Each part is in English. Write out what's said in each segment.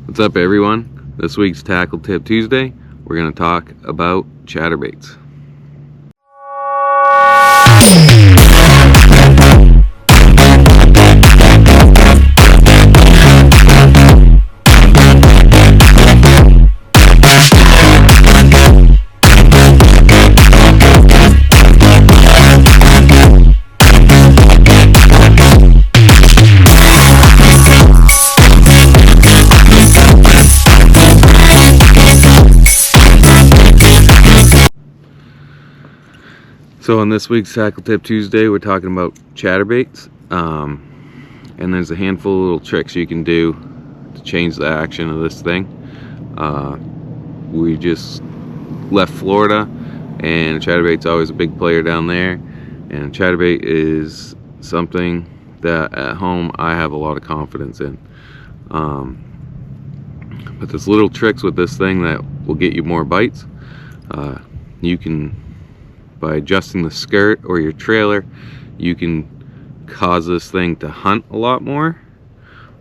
What's up, everyone? This week's Tackle Tip Tuesday, we're going to talk about chatterbaits. So on this week's Tackle Tip Tuesday, we're talking about chatterbaits, and there's a handful of little tricks you can do to change the action of this thing. We just left Florida, and chatterbait's always a big player down there, and chatterbait is something that at home I have a lot of confidence in. But there's little tricks with this thing that will get you more bites. You can, by adjusting the skirt or your trailer, you can cause this thing to hunt a lot more,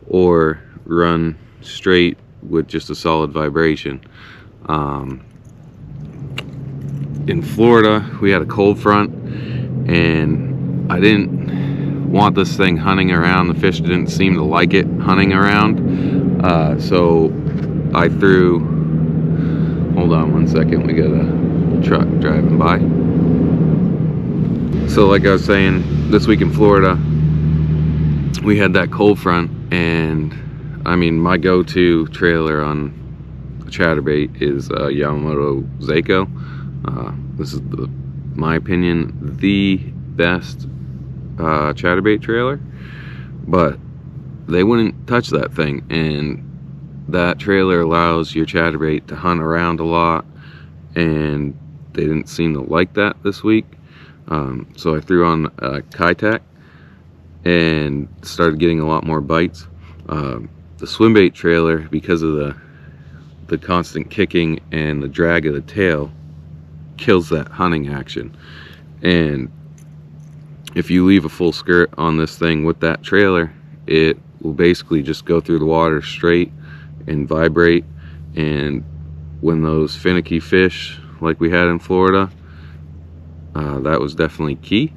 or run straight with just a solid vibration. In Florida, we had a cold front, and I didn't want this thing hunting around. The fish didn't seem to like it hunting around, so I threw, hold on one second, we got a truck driving by. So like I was saying, this week in Florida, we had that cold front, and I mean, my go-to trailer on a chatterbait is Yamamoto Seiko. This is, my opinion, the best chatterbait trailer, but they wouldn't touch that thing, and that trailer allows your chatterbait to hunt around a lot, and they didn't seem to like that this week. So I threw on Kitech and started getting a lot more bites. The swimbait trailer, because of the constant kicking and the drag of the tail, kills that hunting action. And if you leave a full skirt on this thing with that trailer, it will basically just go through the water straight and vibrate. And when those finicky fish like we had in Florida, that was definitely key.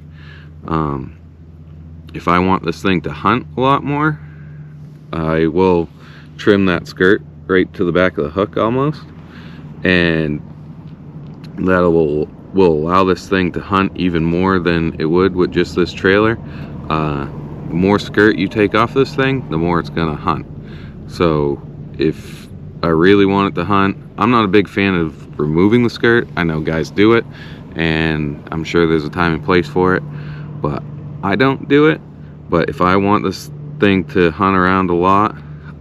If I want this thing to hunt a lot more, I will trim that skirt right to the back of the hook almost, and that will allow this thing to hunt even more than it would with just this trailer. The more skirt you take off this thing, the more it's gonna hunt. So if I really want it to hunt, I'm not a big fan of removing the skirt. I know guys do it, and I'm sure there's a time and place for it, but I don't do it. But if I want this thing to hunt around a lot,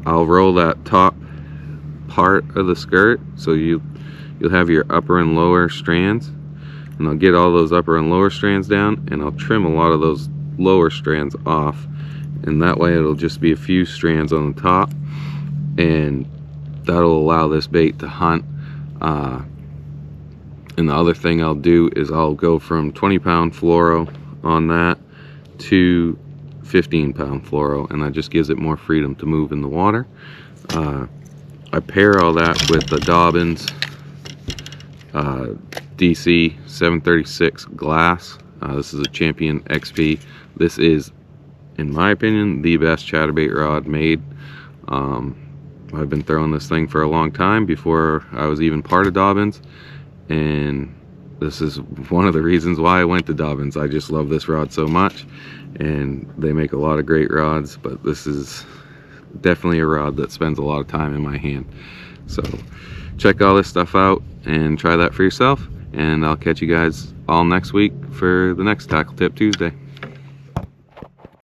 I'll roll that top part of the skirt, so you'll have your upper and lower strands, and I'll get all those upper and lower strands down, and I'll trim a lot of those lower strands off, and that way it'll just be a few strands on the top, and that'll allow this bait to hunt. And the other thing I'll do is I'll go from 20-pound fluoro on that to 15-pound fluoro, and that just gives it more freedom to move in the water. I pair all that with the Dobbins DC 736 glass. This is a Champion XP. This is, in my opinion, the best chatterbait rod made. I've been throwing this thing for a long time, before I was even part of Dobbins, and this is one of the reasons why I went to Dobbins. I just love this rod so much, and they make a lot of great rods, but this is definitely a rod that spends a lot of time in my hand. So check all this stuff out and try that for yourself, and I'll catch you guys all next week for the next Tackle Tip Tuesday.